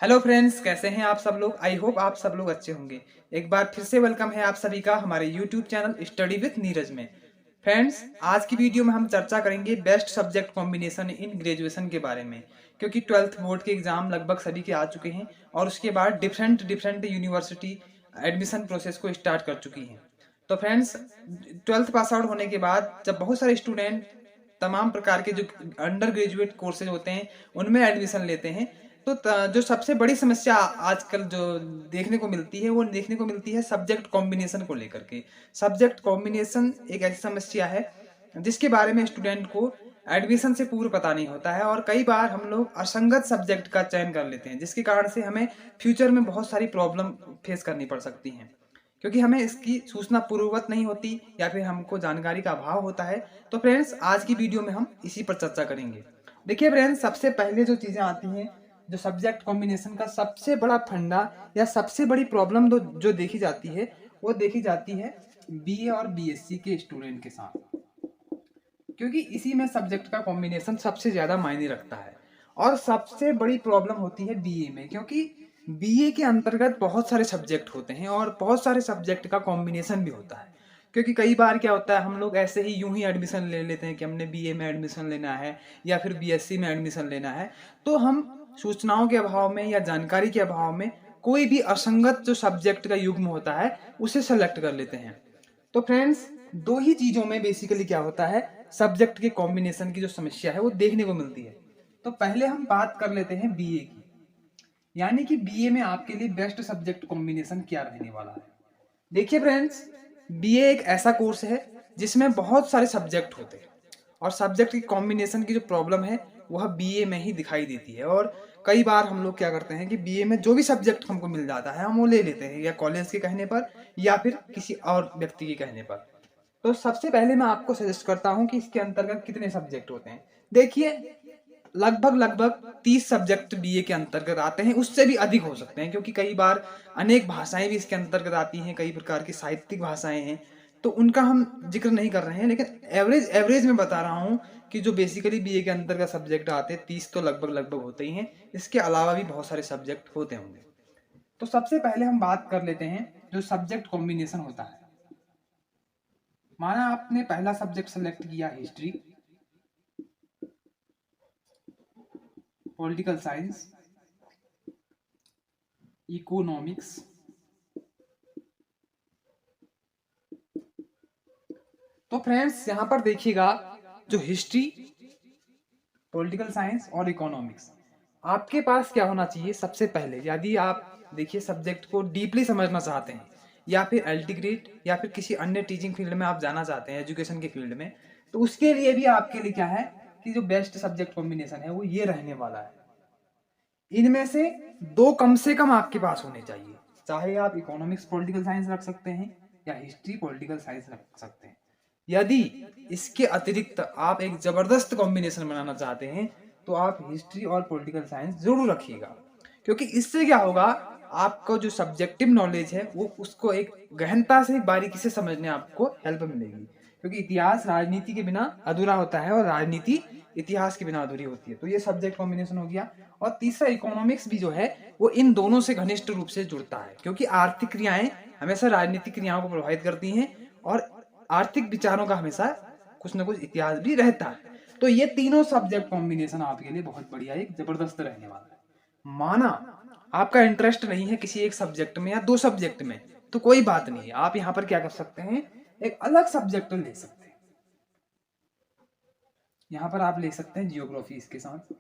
Hello friends, कैसे हैं आप सब लोग। आई होप आप सब लोग अच्छे होंगे। एक बार फिर से वेलकम है आप सभी का हमारे YouTube channel study with Neeraj में। फ्रेंड्स, आज की वीडियो में हम चर्चा करेंगे best subject combination in graduation के बारे में, क्योंकि ट्वेल्थ बोर्ड के एग्जाम लगभग सभी के आ चुके हैं और उसके बाद different different university admission process को स्टार्ट कर चुकी हैं। तो फ्रेंड्स, ट्वेल्थ पास आउट होने के बाद जब बहुत सारे स्टूडेंट तमाम प्रकार के जो अंडर ग्रेजुएट कोर्सेज होते हैं उनमें एडमिशन लेते हैं, तो जो सबसे बड़ी समस्या आजकल जो देखने को मिलती है वो देखने को मिलती है सब्जेक्ट कॉम्बिनेशन को लेकर के। सब्जेक्ट कॉम्बिनेशन एक ऐसी समस्या है जिसके बारे में स्टूडेंट को एडमिशन से पूर्व पता नहीं होता है, और कई बार हम लोग असंगत सब्जेक्ट का चयन कर लेते हैं जिसके कारण से हमें फ्यूचर में बहुत सारी प्रॉब्लम फेस करनी पड़ सकती हैं, क्योंकि हमें इसकी सूचना पूर्ववत नहीं होती या फिर हमको जानकारी का अभाव होता है। तो फ्रेंड्स, आज की वीडियो में हम इसी पर चर्चा करेंगे। देखिए फ्रेंड्स, सबसे पहले जो चीज़ें आती हैं, जो सब्जेक्ट कॉम्बिनेशन का सबसे बड़ा फंडा या सबसे बड़ी प्रॉब्लम जो देखी जाती है वो देखी जाती है बीए और बीएससी के स्टूडेंट के साथ, क्योंकि इसी में सब्जेक्ट का कॉम्बिनेशन सबसे ज़्यादा मायने रखता है। और सबसे बड़ी प्रॉब्लम होती है बीए में, क्योंकि बीए के अंतर्गत बहुत सारे सब्जेक्ट होते हैं और बहुत सारे सब्जेक्ट का कॉम्बिनेशन भी होता है। क्योंकि कई बार क्या होता है, हम लोग ऐसे ही यूं ही एडमिशन ले लेते हैं कि हमने बीए में एडमिशन लेना है या फिर बीएससी में एडमिशन लेना है, तो हम सूचनाओं के अभाव में या जानकारी के अभाव में कोई भी असंगत जो सब्जेक्ट का युग्म होता है उसे सेलेक्ट कर लेते हैं। तो फ्रेंड्स, दो ही चीजों में बेसिकली क्या होता है, सब्जेक्ट के कॉम्बिनेशन की जो समस्या है वो देखने को मिलती है। तो पहले हम बात कर लेते हैं बीए की, यानी कि बीए में आपके लिए बेस्ट सब्जेक्ट कॉम्बिनेशन क्या रहने वाला है। देखिए फ्रेंड्स, बीए एक ऐसा कोर्स है जिसमें बहुत सारे सब्जेक्ट होते हैं और सब्जेक्ट की कॉम्बिनेशन की जो प्रॉब्लम है वह बीए में ही दिखाई देती है। और कई बार हम लोग क्या करते हैं कि बीए में जो भी सब्जेक्ट हमको मिल जाता है हम वो ले लेते हैं, या कॉलेज के कहने पर या फिर किसी और व्यक्ति के कहने पर। तो सबसे पहले मैं आपको सजेस्ट करता हूं कि इसके अंतर्गत कितने सब्जेक्ट होते हैं। देखिए, लगभग लगभग 30 सब्जेक्ट बीए के अंतर्गत आते हैं, उससे भी अधिक हो सकते हैं, क्योंकि कई बार अनेक भाषाएं भी इसके अंतर्गत आती हैं, कई प्रकार की साहित्यिक भाषाएं हैं, तो उनका हम जिक्र नहीं कर रहे हैं। लेकिन एवरेज एवरेज में बता रहा हूँ कि जो बेसिकली बीए के अंतर्गत सब्जेक्ट आते हैं 30 तो लगभग लगभग होते ही हैं। इसके अलावा भी बहुत सारे सब्जेक्ट होते होंगे। तो सबसे पहले हम बात कर लेते हैं जो सब्जेक्ट कॉम्बिनेशन होता है। माना आपने पहला सब्जेक्ट सेलेक्ट किया हिस्ट्री, पॉलिटिकल साइंस, इकोनॉमिक्स। तो फ्रेंड्स, यहां पर देखिएगा, जो हिस्ट्री, पॉलिटिकल साइंस और इकोनॉमिक्स, आपके पास क्या होना चाहिए सबसे पहले, यदि आप देखिए सब्जेक्ट को डीपली समझना चाहते हैं या फिर अल्टीग्रेट या फिर किसी अन्य टीचिंग फील्ड में आप जाना चाहते हैं, एजुकेशन के फील्ड में, तो उसके लिए भी आपके लिए क्या है कि जो बेस्ट सब्जेक्ट कॉम्बिनेशन है वो ये रहने वाला है। इनमें से दो कम से कम आपके पास होने चाहिए, चाहे आप इकोनॉमिक्स पॉलिटिकल साइंस रख सकते हैं या हिस्ट्री पॉलिटिकल साइंस रख सकते हैं। यदि इसके अतिरिक्त आप एक जबरदस्त कॉम्बिनेशन बनाना चाहते हैं तो आप हिस्ट्री और पॉलिटिकल साइंस जरूर रखिएगा, क्योंकि इससे क्या होगा, आपको जो सब्जेक्टिव नॉलेज है वो उसको एक गहनता से बारीकी से समझने आपको हेल्प मिलेगी, क्योंकि इतिहास राजनीति के बिना अधूरा होता है और राजनीति इतिहास के बिना अधूरी होती है। तो ये सब्जेक्ट कॉम्बिनेशन हो गया। और तीसरा इकोनॉमिक्स भी जो है वो इन दोनों से घनिष्ठ रूप से जुड़ता है, क्योंकि आर्थिक क्रियाएं हमेशा राजनीतिक क्रियाओं को प्रभावित करती हैं और आर्थिक विचारों का हमेशा कुछ ना कुछ इतिहास भी रहता है। तो ये तीनों सब्जेक्ट कॉम्बिनेशन आपके लिए बहुत बढ़िया, एक जबरदस्त रहने वाला है। माना आपका इंटरेस्ट नहीं है किसी एक सब्जेक्ट में या दो सब्जेक्ट में, तो कोई बात नहीं, आप यहाँ पर क्या कर सकते हैं, एक अलग सब्जेक्ट ले सकते हैं। यहाँ पर आप ले सकते हैं जियोग्राफी इसके साथ।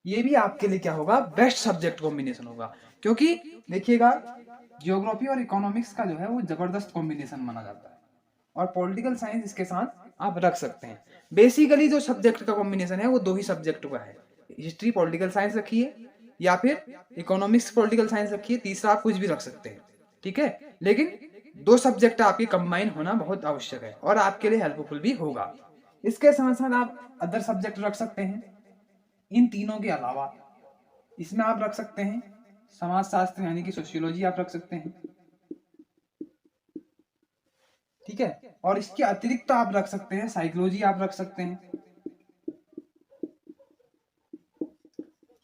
ये भी आपके लिए क्या होगा, बेस्ट सब्जेक्ट कॉम्बिनेशन होगा, क्योंकि देखिएगा, जियोग्राफी और इकोनॉमिक्स का जो है वो जबरदस्त कॉम्बिनेशन माना जाता है, और पॉलिटिकल साइंस इसके साथ आप रख सकते हैं। बेसिकली जो सब्जेक्ट का कॉम्बिनेशन है वो दो ही सब्जेक्ट का है, हिस्ट्री पॉलिटिकल साइंस रखिए या फिर इकोनॉमिक्स पॉलिटिकल साइंस रखिए, तीसरा आप कुछ भी रख सकते हैं, ठीक है। लेकिन दो सब्जेक्ट आपके कंबाइन होना बहुत आवश्यक है और आपके लिए हेल्पफुल भी होगा। इसके साथ साथ आप अदर सब्जेक्ट रख सकते हैं। इन तीनों के अलावा इसमें आप रख सकते हैं समाजशास्त्र, यानी कि सोशियोलॉजी आप रख सकते हैं, ठीक है। और इसके अतिरिक्त आप रख सकते हैं साइकोलॉजी आप रख सकते हैं,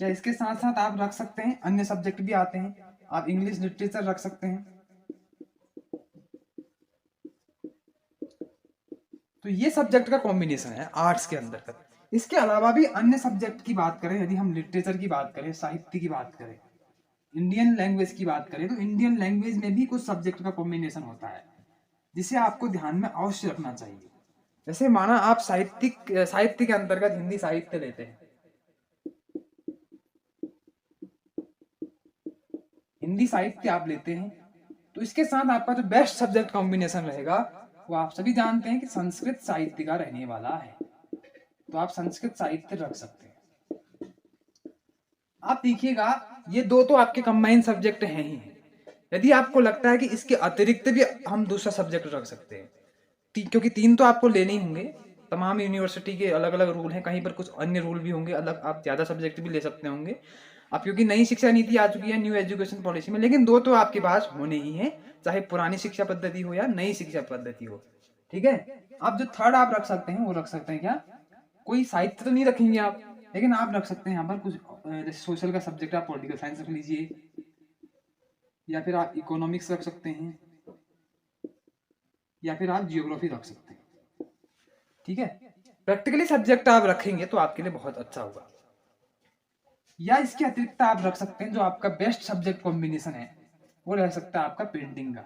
या इसके साथ साथ आप रख सकते हैं अन्य सब्जेक्ट भी आते हैं, आप इंग्लिश लिटरेचर रख सकते हैं। तो ये सब्जेक्ट का कॉम्बिनेशन है आर्ट्स के अंतर्गत। इसके अलावा भी अन्य सब्जेक्ट की बात करें, यदि हम लिटरेचर की बात करें, साहित्य की बात करें, इंडियन लैंग्वेज की बात करें, तो इंडियन लैंग्वेज में भी कुछ सब्जेक्ट का कॉम्बिनेशन होता है जिसे आपको ध्यान में अवश्य रखना चाहिए। जैसे माना आप साहित्य के अंतर्गत हिंदी साहित्य लेते हैं, हिंदी साहित्य आप लेते हैं, तो इसके साथ आपका जो बेस्ट सब्जेक्ट कॉम्बिनेशन रहेगा वो आप सभी जानते हैं कि संस्कृत साहित्य का रहने वाला है। तो आप संस्कृत साहित्य रख सकते हैं। आप देखिएगा ये दो तो आपके कंबाइंड सब्जेक्ट हैं ही हैं। यदि आपको लगता है कि इसके अतिरिक्त भी हम दूसरा सब्जेक्ट रख सकते हैं, क्योंकि 3 तो आपको लेने ही होंगे। तमाम यूनिवर्सिटी के अलग अलग रूल हैं, कहीं पर कुछ अन्य रूल भी होंगे अलग, आप ज्यादा सब्जेक्ट भी ले सकते होंगे। अब क्योंकि नई शिक्षा नीति आ चुकी है न्यू एजुकेशन पॉलिसी में, लेकिन 2 तो आपके पास होने ही हैं, चाहे पुरानी शिक्षा पद्धति हो या नई शिक्षा पद्धति हो। ठीक है। अब जो थर्ड आप रख सकते हैं वो रख सकते हैं क्या, कोई साहित्य तो नहीं रखेंगे आप, लेकिन आप रख सकते हैं यहाँ पर कुछ जैसे सोशल का सब्जेक्ट आप पॉलिटिकल साइंस रख लीजिए, या फिर आप इकोनॉमिक्स रख सकते हैं, या फिर आप जियोग्राफी रख सकते हैं। ठीक है। प्रैक्टिकली सब्जेक्ट आप रखेंगे तो आपके लिए बहुत अच्छा होगा। या इसके अतिरिक्त आप रख सकते हैं जो आपका बेस्ट सब्जेक्ट कॉम्बिनेशन है वो रह सकता है आपका पेंटिंग का।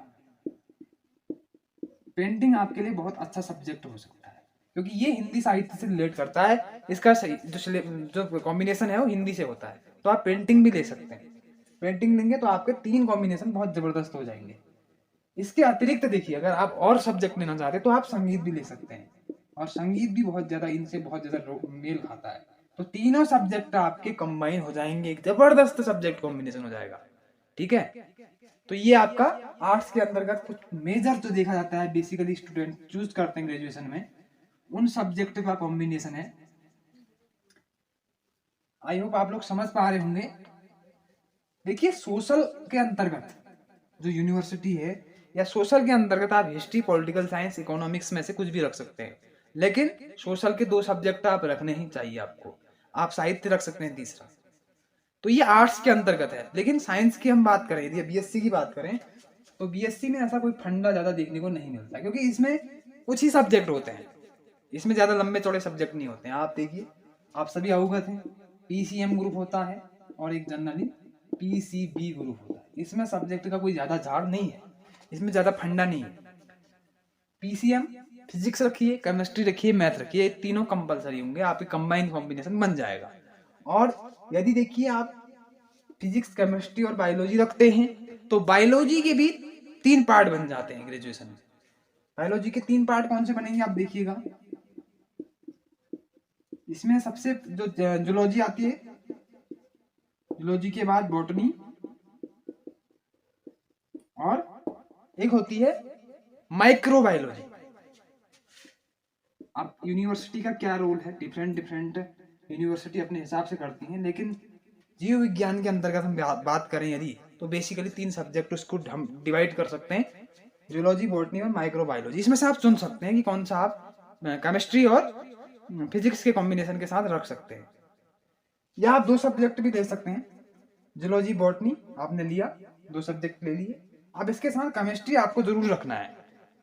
पेंटिंग आपके लिए बहुत अच्छा सब्जेक्ट हो सकता है क्योंकि ये हिंदी साहित्य से रिलेट करता है। इसका जो कॉम्बिनेशन है वो हिंदी से होता है, तो आप पेंटिंग भी ले सकते हैं। पेंटिंग लेंगे तो आपके 3 कॉम्बिनेशन बहुत जबरदस्त हो जाएंगे। इसके अतिरिक्त देखिए अगर आप और सब्जेक्ट लेना चाहते हैं तो आप संगीत भी ले सकते हैं, और संगीत भी बहुत ज्यादा इनसे बहुत ज्यादा मेल खाता है। तो तीनों सब्जेक्ट आपके कंबाइन हो जाएंगे, एक जबरदस्त सब्जेक्ट कॉम्बिनेशन हो जाएगा। ठीक है। तो ये आपका आर्ट्स के अंतर्गत कुछ मेजर जो देखा जाता है बेसिकली स्टूडेंट चूज करते हैं ग्रेजुएशन में, उन सब्जेक्ट का कॉम्बिनेशन है। आई होप आप लोग समझ पा रहे होंगे। देखिए सोशल के अंतर्गत जो यूनिवर्सिटी है या सोशल के अंतर्गत आप हिस्ट्री, पॉलिटिकल साइंस, इकोनॉमिक्स में से कुछ भी रख सकते हैं, लेकिन सोशल के 2 सब्जेक्ट आप रखने ही चाहिए आपको। आप साहित्य रख सकते हैं तीसरा। तो ये आर्ट्स के अंतर्गत है। लेकिन साइंस की हम बात करें, यदि बीएससी की बात करें तो बीएससी में ऐसा कोई फंडा ज्यादा देखने को नहीं मिलता क्योंकि इसमें कुछ ही सब्जेक्ट होते हैं, इसमें ज्यादा लंबे चौड़े सब्जेक्ट नहीं होते हैं। आप देखिए आप सभी अवगत हैं, पीसीएम ग्रुप होता है और एक जनरली पीसीबी ग्रुप होता है। इसमें सब्जेक्ट का कोई ज्यादा झाड़ नहीं है, इसमें ज्यादा फंडा नहीं है। पीसीएम फिजिक्स रखिए, केमिस्ट्री रखिए, मैथ रखिए, तीनों कंपलसरी होंगे, आपके कंबाइंड कॉम्बिनेशन बन जाएगा। और यदि देखिए आप फिजिक्स, केमिस्ट्री और बायोलॉजी रखते हैं तो बायोलॉजी के भी 3 पार्ट बन जाते हैं ग्रेजुएशन में। बायोलॉजी के 3 पार्ट कौन से बनेंगे आप देखिएगा। इसमें सबसे जो जूलॉजी आती है, जूलॉजी के बाद बॉटनी, और एक होती है माइक्रोबायोलॉजी। अब यूनिवर्सिटी का क्या रोल है, डिफरेंट यूनिवर्सिटी अपने हिसाब से करती हैं, लेकिन जीव विज्ञान के अंतर्गत हम बात करें यदि तो बेसिकली 3 सब्जेक्ट उसको हम डिवाइड कर सकते हैं, जूलॉजी, बॉटनी और माइक्रोबायोलॉजी। इसमें से आप चुन सकते हैं कि कौन सा आप केमिस्ट्री और फिजिक्स के कॉम्बिनेशन के साथ रख सकते हैं, या आप 2 सब्जेक्ट भी ले सकते हैं। जूलॉजी, बॉटनी आपने लिया, 2 सब्जेक्ट ले लिए। अब इसके साथ केमिस्ट्री आपको जरूर रखना है।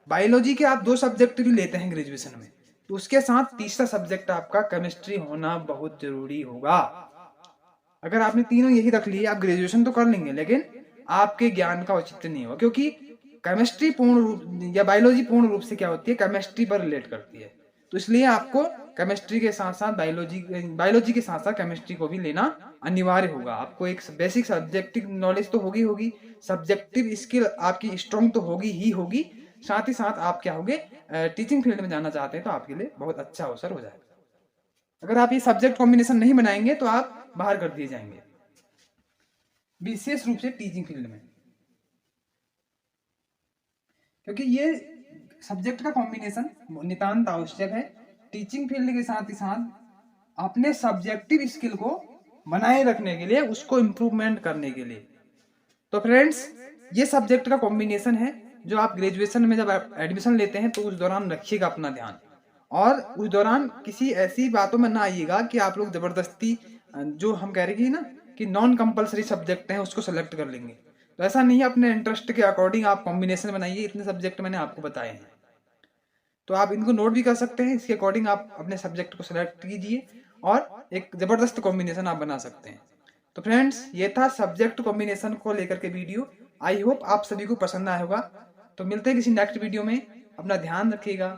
बायोलॉजी के आप 2 सब्जेक्ट भी लेते हैं ग्रेजुएशन में, तो उसके साथ तीसरा सब्जेक्ट आपका केमिस्ट्री होना बहुत जरूरी होगा। अगर आपने तीनों यही रख लिए आप ग्रेजुएशन तो कर लेंगे, लेकिन आपके ज्ञान का औचित्य नहीं होगा, क्योंकि केमिस्ट्री पूर्ण रूप या बायोलॉजी पूर्ण रूप से क्या होती है, केमिस्ट्री पर रिलेट करती है। तो इसलिए आपको केमिस्ट्री के साथ साथ बायोलॉजी के साथ साथ केमिस्ट्री को भी लेना अनिवार्य होगा। आपको एक बेसिक सब्जेक्टिव नॉलेज तो होगी, सब्जेक्टिव स्किल आपकी स्ट्रॉन्ग तो होगी, साथ ही साथ आप क्या होगे, टीचिंग फील्ड में जाना चाहते हैं तो आपके लिए बहुत अच्छा अवसर हो जाएगा। अगर आप ये सब्जेक्ट कॉम्बिनेशन नहीं बनाएंगे तो आप बाहर कर दिए जाएंगे, विशेष रूप से टीचिंग फील्ड में, क्योंकि ये सब्जेक्ट का कॉम्बिनेशन नितांत आवश्यक है टीचिंग फील्ड के साथ ही साथ अपने सब्जेक्टिव स्किल को बनाए रखने के लिए, उसको इंप्रूवमेंट करने के लिए। तो फ्रेंड्स ये सब्जेक्ट का कॉम्बिनेशन है जो आप ग्रेजुएशन में जब एडमिशन लेते हैं तो उस दौरान रखिएगा अपना ध्यान, और उस दौरान किसी ऐसी बातों में ना आइएगा कि आप लोग जबरदस्ती जो हम कह रहे कि ना कि नॉन कंपलसरी सब्जेक्ट हैं उसको सेलेक्ट कर लेंगे। तो ऐसा नहीं है, अपने इंटरेस्ट के अकॉर्डिंग आप कॉम्बिनेशन बनाइए। इतने सब्जेक्ट मैंने आपको बताए हैं, तो आप इनको नोट भी कर सकते हैं। इसके अकॉर्डिंग आप अपने सब्जेक्ट को सेलेक्ट कीजिए और एक जबरदस्त कॉम्बिनेशन आप बना सकते हैं। तो फ्रेंड्स, ये था सब्जेक्ट कॉम्बिनेशन को लेकर के वीडियो। आई होप आप सभी को पसंद आया होगा। तो मिलते हैं किसी नेक्स्ट वीडियो में। अपना ध्यान रखिएगा।